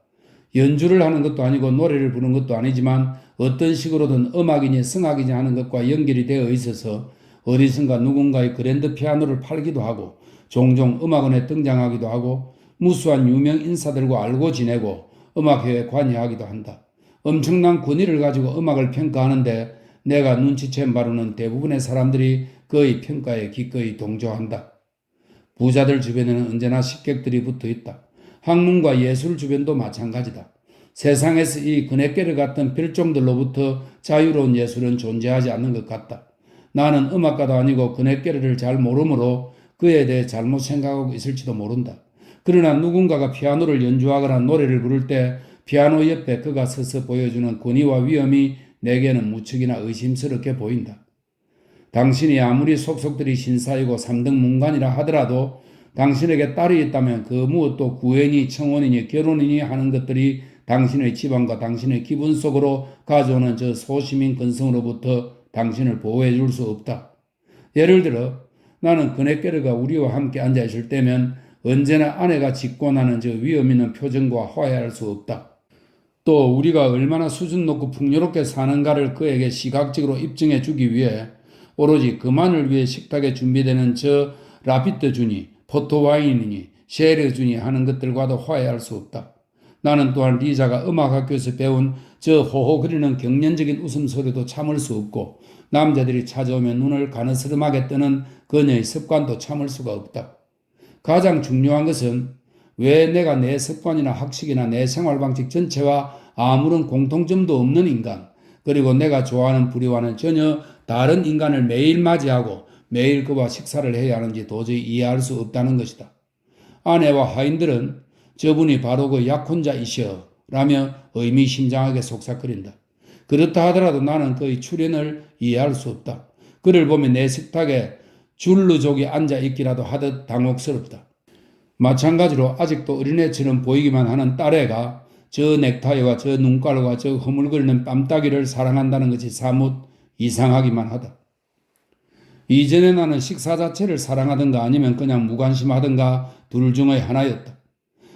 연주를 하는 것도 아니고 노래를 부르는 것도 아니지만 어떤 식으로든 음악이니 성악이니 하는 것과 연결이 되어 있어서 어디선가 누군가의 그랜드 피아노를 팔기도 하고 종종 음악원에 등장하기도 하고 무수한 유명 인사들과 알고 지내고 음악회에 관여하기도 한다. 엄청난 권위를 가지고 음악을 평가하는데 내가 눈치챈 바로는 대부분의 사람들이 그의 평가에 기꺼이 동조한다. 부자들 주변에는 언제나 식객들이 붙어 있다. 학문과 예술 주변도 마찬가지다. 세상에서 이 그네께를 같은 별종들로부터 자유로운 예술은 존재하지 않는 것 같다. 나는 음악가도 아니고 그네께를 잘 모르므로 그에 대해 잘못 생각하고 있을지도 모른다. 그러나 누군가가 피아노를 연주하거나 노래를 부를 때 피아노 옆에 그가 서서 보여주는 권위와 위엄이 내게는 무척이나 의심스럽게 보인다. 당신이 아무리 속속들이 신사이고 3등 문관이라 하더라도 당신에게 딸이 있다면 그 무엇도 구애니 청혼이니 결혼이니 하는 것들이 당신의 집안과 당신의 기분 속으로 가져오는 저 소시민 근성으로부터 당신을 보호해 줄 수 없다. 예를 들어 나는 그네께르가 우리와 함께 앉아 있을 때면 언제나 아내가 짓고 나는 저 위험 있는 표정과 화해할 수 없다. 또 우리가 얼마나 수준 높고 풍요롭게 사는가를 그에게 시각적으로 입증해 주기 위해 오로지 그만을 위해 식탁에 준비되는 저 라피트 주니, 포토와인이니, 쉐르 주니 하는 것들과도 화해할 수 없다. 나는 또한 리자가 음악학교에서 배운 저 호호거리는 경련적인 웃음소리도 참을 수 없고 남자들이 찾아오면 눈을 가느스름하게 뜨는 그녀의 습관도 참을 수가 없다. 가장 중요한 것은 왜 내가 내 습관이나 학식이나 내 생활방식 전체와 아무런 공통점도 없는 인간, 그리고 내가 좋아하는 부류와는 전혀 다른 인간을 매일 맞이하고 매일 그와 식사를 해야 하는지 도저히 이해할 수 없다는 것이다. 아내와 하인들은 저분이 바로 그 약혼자이시여 라며 의미심장하게 속삭거린다. 그렇다 하더라도 나는 그의 출현을 이해할 수 없다. 그를 보면 내 식탁에 줄루족이 앉아있기라도 하듯 당혹스럽다. 마찬가지로 아직도 어린애처럼 보이기만 하는 딸애가 저 넥타이와 저 눈깔과 저 허물거리는 뺨따기를 사랑한다는 것이 사뭇 이상하기만 하다. 이전에 나는 식사 자체를 사랑하든가 아니면 그냥 무관심하든가 둘 중의 하나였다.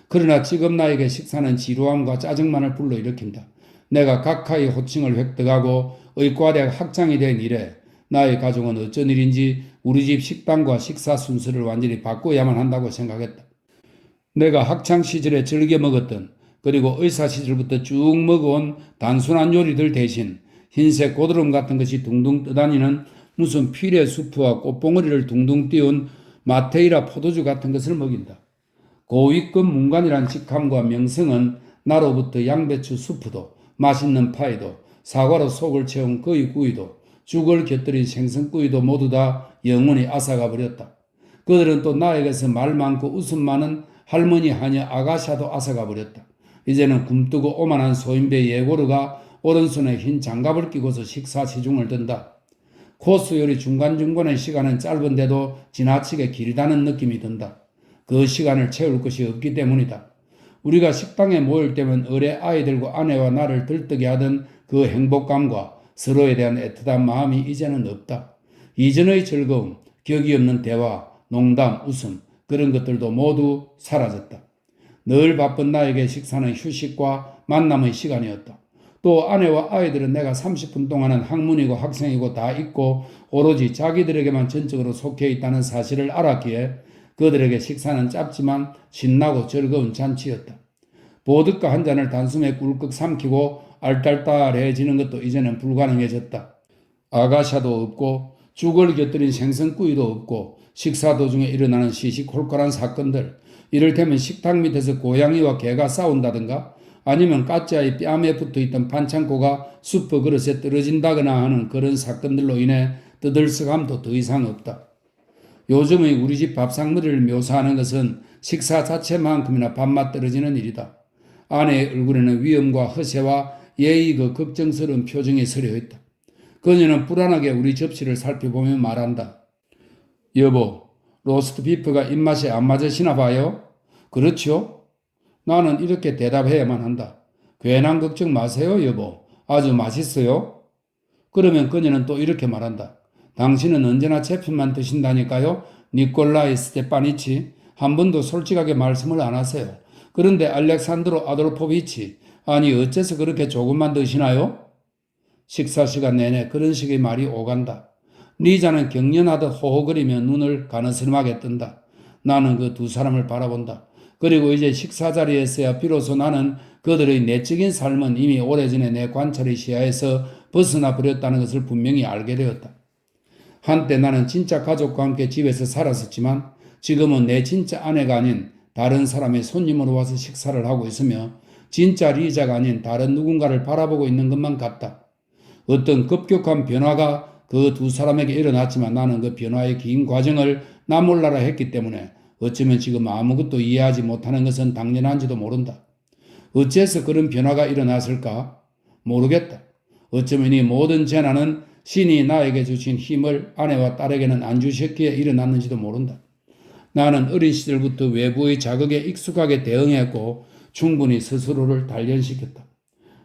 그러나 지금 나에게 식사는 지루함과 짜증만을 불러일으킨다. 내가 각하의 호칭을 획득하고 의과대학 학장이 된 이래 나의 가족은 어쩐 일인지 우리 집 식단과 식사 순서를 완전히 바꿔야만 한다고 생각했다. 내가 학창 시절에 즐겨 먹었던 그리고 의사 시절부터 쭉 먹어온 단순한 요리들 대신 흰색 고드름 같은 것이 둥둥 떠다니는 무슨 피레 수프와 꽃봉오리를 둥둥 띄운 마테이라 포도주 같은 것을 먹인다. 고위급 문관이란 직함과 명성은 나로부터 양배추 수프도 맛있는 파이도 사과로 속을 채운 거의 구이도 죽을 곁들인 생선구이도 모두 다 영원히 앗아가 버렸다. 그들은 또 나에게서 말 많고 웃음 많은 할머니 하녀 아가샤도 앗아가 버렸다. 이제는 굼뜨고 오만한 소인배 예고르가 오른손에 흰 장갑을 끼고서 식사 시중을 든다. 코스 요리 중간중간의 시간은 짧은데도 지나치게 길다는 느낌이 든다. 그 시간을 채울 것이 없기 때문이다. 우리가 식당에 모일 때면 어뢰 아이들과 아내와 나를 들뜨게 하던 그 행복감과 서로에 대한 애틋한 마음이 이제는 없다. 이전의 즐거움, 격이 없는 대화, 농담, 웃음 그런 것들도 모두 사라졌다. 늘 바쁜 나에게 식사는 휴식과 만남의 시간이었다. 또 아내와 아이들은 내가 30분 동안은 학문이고 학생이고 다 잊고 오로지 자기들에게만 전적으로 속해 있다는 사실을 알았기에 그들에게 식사는 짧지만 신나고 즐거운 잔치였다. 보드카 한 잔을 단숨에 꿀꺽 삼키고 알딸딸해지는 것도 이제는 불가능해졌다. 아가샤도 없고 죽을 곁들인 생선구이도 없고 식사 도중에 일어나는 시시콜콜한 사건들, 이를테면 식탁 밑에서 고양이와 개가 싸운다든가 아니면 까치아의 뺨에 붙어있던 반창고가 수프 그릇에 떨어진다거나 하는 그런 사건들로 인해 떠들썩함도 더 이상 없다. 요즘의 우리 집 밥상머리를 묘사하는 것은 식사 자체만큼이나 밥맛 떨어지는 일이다. 아내의 얼굴에는 위엄과 허세와 예의 그 걱정스러운 표정이 서려 있다. 그녀는 불안하게 우리 접시를 살펴보며 말한다. 여보, 로스트 비프가 입맛에 안 맞으시나 봐요? 그렇죠? 나는 이렇게 대답해야만 한다. 괜한 걱정 마세요, 여보. 아주 맛있어요. 그러면 그녀는 또 이렇게 말한다. 당신은 언제나 제 편만 드신다니까요? 니콜라이 스테파니치. 한 번도 솔직하게 말씀을 안 하세요. 그런데 알렉산드로 아돌포비치, 아니 어째서 그렇게 조금만 드시나요? 식사 시간 내내 그런 식의 말이 오간다. 리자는 경련하듯 호호거리며 눈을 가느스름하게 뜬다. 나는 그 두 사람을 바라본다. 그리고 이제 식사 자리에서야 비로소 나는 그들의 내적인 삶은 이미 오래전에 내 관찰의 시야에서 벗어나 버렸다는 것을 분명히 알게 되었다. 한때 나는 진짜 가족과 함께 집에서 살았었지만 지금은 내 진짜 아내가 아닌 다른 사람의 손님으로 와서 식사를 하고 있으며 진짜 리자가 아닌 다른 누군가를 바라보고 있는 것만 같다. 어떤 급격한 변화가 그 두 사람에게 일어났지만 나는 그 변화의 긴 과정을 나 몰라라 했기 때문에 어쩌면 지금 아무것도 이해하지 못하는 것은 당연한지도 모른다. 어째서 그런 변화가 일어났을까? 모르겠다. 어쩌면 이 모든 재난은 신이 나에게 주신 힘을 아내와 딸에게는 안 주셨기에 일어났는지도 모른다. 나는 어린 시절부터 외부의 자극에 익숙하게 대응했고 충분히 스스로를 단련시켰다.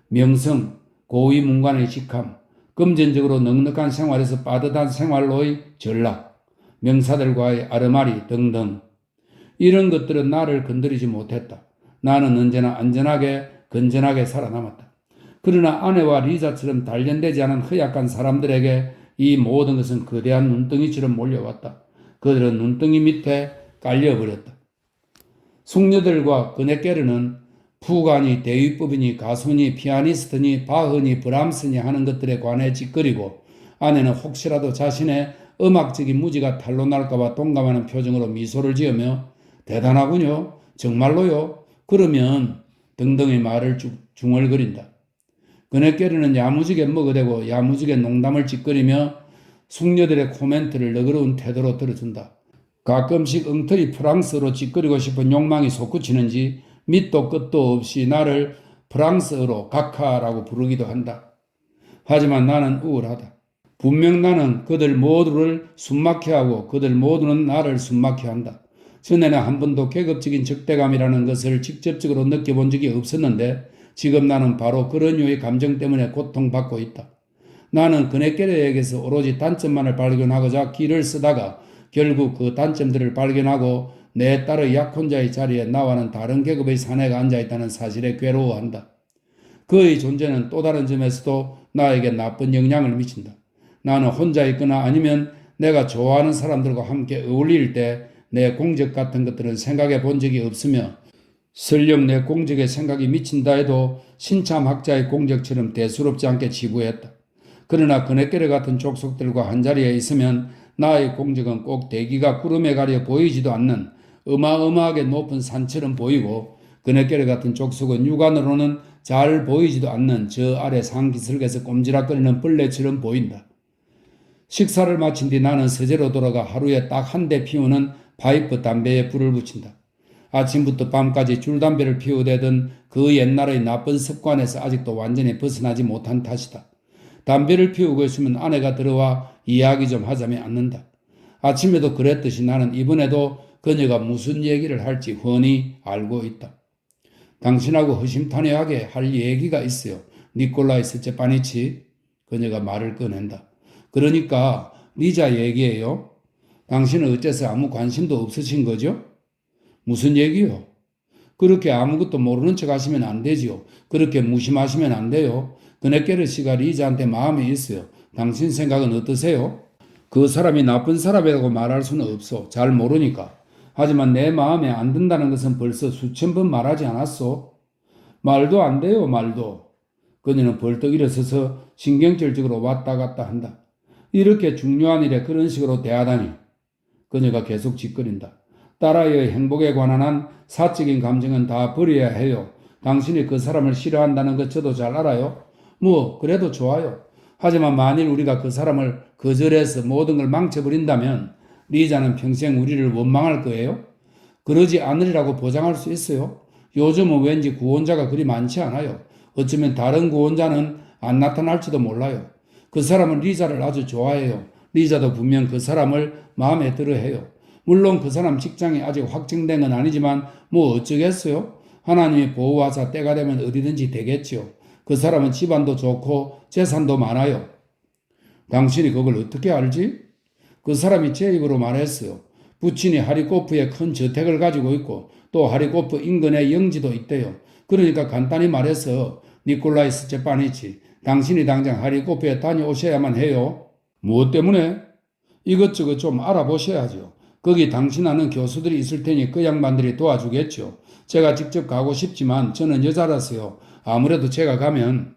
명성, 고위 문관의 직함, 금전적으로 넉넉한 생활에서 빠듯한 생활로의 전락, 명사들과의 아르마리 등등. 이런 것들은 나를 건드리지 못했다. 나는 언제나 안전하게 건전하게 살아남았다. 그러나 아내와 리자처럼 단련되지 않은 허약한 사람들에게 이 모든 것은 거대한 눈덩이처럼 몰려왔다. 그들은 눈덩이 밑에 깔려버렸다. 숙녀들과 그네께르는 푸가니, 대위법이니, 가수니, 피아니스트니, 바흐니, 브람스니 하는 것들에 관해 짓거리고 아내는 혹시라도 자신의 음악적인 무지가 탄로 날까봐 동감하는 표정으로 미소를 지으며 대단하군요. 정말로요. 그러면 등등의 말을 중얼거린다. 그네께르는 야무지게 먹어대고 야무지게 농담을 짓거리며 숙녀들의 코멘트를 너그러운 태도로 들어준다. 가끔씩 엉터리 프랑스어로 짓거리고 싶은 욕망이 솟구치는지 밑도 끝도 없이 나를 프랑스어로 각하라고 부르기도 한다. 하지만 나는 우울하다. 분명 나는 그들 모두를 숨막혀 하고 그들 모두는 나를 숨막혀 한다. 전에는 한 번도 계급적인 적대감이라는 것을 직접적으로 느껴본 적이 없었는데 지금 나는 바로 그런 류의 감정 때문에 고통받고 있다. 나는 그네께르에게서 오로지 단점만을 발견하고자 길을 쓰다가 결국 그 단점들을 발견하고 내 딸의 약혼자의 자리에 나와는 다른 계급의 사내가 앉아있다는 사실에 괴로워한다. 그의 존재는 또 다른 점에서도 나에게 나쁜 영향을 미친다. 나는 혼자 있거나 아니면 내가 좋아하는 사람들과 함께 어울릴 때 내 공적 같은 것들은 생각해 본 적이 없으며 설령 내 공적에 생각이 미친다 해도 신참학자의 공적처럼 대수롭지 않게 지부했다. 그러나 그네께르 같은 족속들과 한자리에 있으면 나의 공적은 꼭 대기가 구름에 가려 보이지도 않는 어마어마하게 높은 산처럼 보이고 그네께르 같은 족속은 육안으로는 잘 보이지도 않는 저 아래 상기슭에서 꼼지락거리는 벌레처럼 보인다. 식사를 마친 뒤 나는 서재로 돌아가 하루에 딱 한 대 피우는 파이프 담배에 불을 붙인다. 아침부터 밤까지 줄담배를 피우대던 그 옛날의 나쁜 습관에서 아직도 완전히 벗어나지 못한 탓이다. 담배를 피우고 있으면 아내가 들어와 이야기 좀 하자며 앉는다. 아침에도 그랬듯이 나는 이번에도 그녀가 무슨 얘기를 할지 훤히 알고 있다. 당신하고 허심탄회하게 할 얘기가 있어요. 니콜라이 스테파니치. 그녀가 말을 꺼낸다. 그러니까 리자 얘기예요. 당신은 어째서 아무 관심도 없으신 거죠? 무슨 얘기요? 그렇게 아무것도 모르는 척 하시면 안 되지요. 그렇게 무심하시면 안 돼요. 그네께르 씨가 리자한테 마음이 있어요. 당신 생각은 어떠세요? 그 사람이 나쁜 사람이라고 말할 수는 없어. 잘 모르니까. 하지만 내 마음에 안 든다는 것은 벌써 수천 번 말하지 않았소? 말도 안 돼요, 말도. 그녀는 벌떡 일어서서 신경질적으로 왔다 갔다 한다. 이렇게 중요한 일에 그런 식으로 대하다니. 그녀가 계속 짓거린다. 딸아이의 행복에 관한 한 사적인 감정은 다 버려야 해요. 당신이 그 사람을 싫어한다는 것 저도 잘 알아요. 뭐 그래도 좋아요. 하지만 만일 우리가 그 사람을 거절해서 모든 걸 망쳐버린다면 리자는 평생 우리를 원망할 거예요. 그러지 않으리라고 보장할 수 있어요. 요즘은 왠지 구원자가 그리 많지 않아요. 어쩌면 다른 구원자는 안 나타날지도 몰라요. 그 사람은 리자를 아주 좋아해요. 리자도 분명 그 사람을 마음에 들어 해요. 물론 그 사람 직장이 아직 확정된 건 아니지만 뭐 어쩌겠어요? 하나님이 보호하사 때가 되면 어디든지 되겠지요. 그 사람은 집안도 좋고 재산도 많아요. 당신이 그걸 어떻게 알지? 그 사람이 제 입으로 말했어요. 부친이 하리코프에 큰 저택을 가지고 있고 또 하리코프 인근에 영지도 있대요. 그러니까 간단히 말해서 니콜라이 스테파니치, 당신이 당장 하리코프에 다녀오셔야만 해요. 무엇 때문에? 이것저것 좀 알아보셔야죠. 거기 당신 아는 교수들이 있을 테니 그 양반들이 도와주겠죠. 제가 직접 가고 싶지만 저는 여자라서요. 아무래도 제가 가면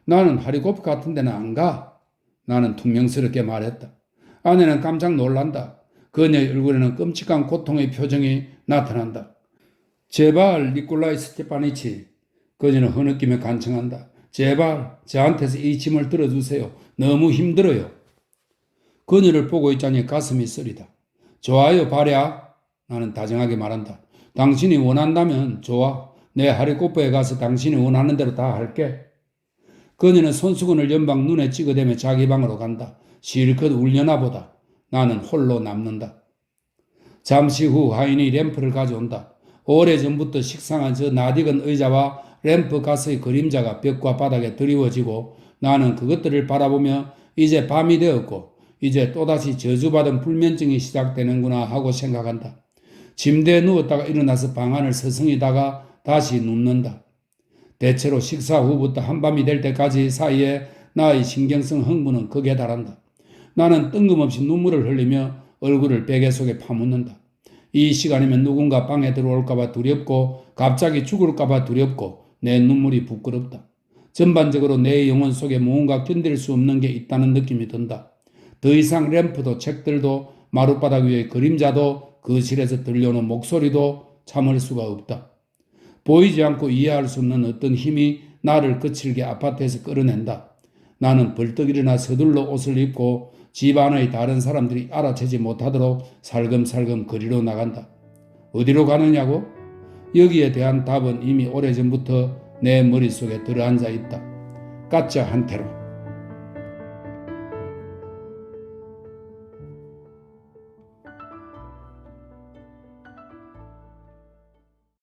나는 하리코프 같은 데는 안 가. 나는 퉁명스럽게 말했다. 아내는 깜짝 놀란다. 그녀의 얼굴에는 끔찍한 고통의 표정이 나타난다. 제발 니콜라이 스테파니치. 그녀는 흐느끼며 간청한다. 제발 저한테서 이 짐을 들어주세요. 너무 힘들어요. 그녀를 보고 있자니 가슴이 쓰리다. 좋아요, 발야. 나는 다정하게 말한다. 당신이 원한다면 좋아. 내 하리코프에 가서 당신이 원하는 대로 다 할게. 그녀는 손수건을 연방 눈에 찍어대며 자기 방으로 간다. 실컷 울려나 보다. 나는 홀로 남는다. 잠시 후 하인이 램프를 가져온다. 오래전부터 식상한 저 낯익은 의자와 램프 가스의 그림자가 벽과 바닥에 드리워지고 나는 그것들을 바라보며 이제 밤이 되었고 이제 또다시 저주받은 불면증이 시작되는구나 하고 생각한다. 침대에 누웠다가 일어나서 방 안을 서성이다가 다시 눕는다. 대체로 식사 후부터 한밤이 될 때까지 사이에 나의 신경성 흥분은 극에 달한다. 나는 뜬금없이 눈물을 흘리며 얼굴을 베개 속에 파묻는다. 이 시간이면 누군가 방에 들어올까봐 두렵고 갑자기 죽을까봐 두렵고 내 눈물이 부끄럽다. 전반적으로 내 영혼 속에 무언가 견딜 수 없는 게 있다는 느낌이 든다. 더 이상 램프도 책들도 마룻바닥 위의 그림자도 거실에서 들려오는 목소리도 참을 수가 없다. 보이지 않고 이해할 수 없는 어떤 힘이 나를 거칠게 아파트에서 끌어낸다. 나는 벌떡 일어나 서둘러 옷을 입고 집 안의 다른 사람들이 알아채지 못하도록 살금살금 거리로 나간다. 어디로 가느냐고? 여기에 대한 답은 이미 오래전부터 내 머릿속에 들어앉아 있다. 가짜 한테로.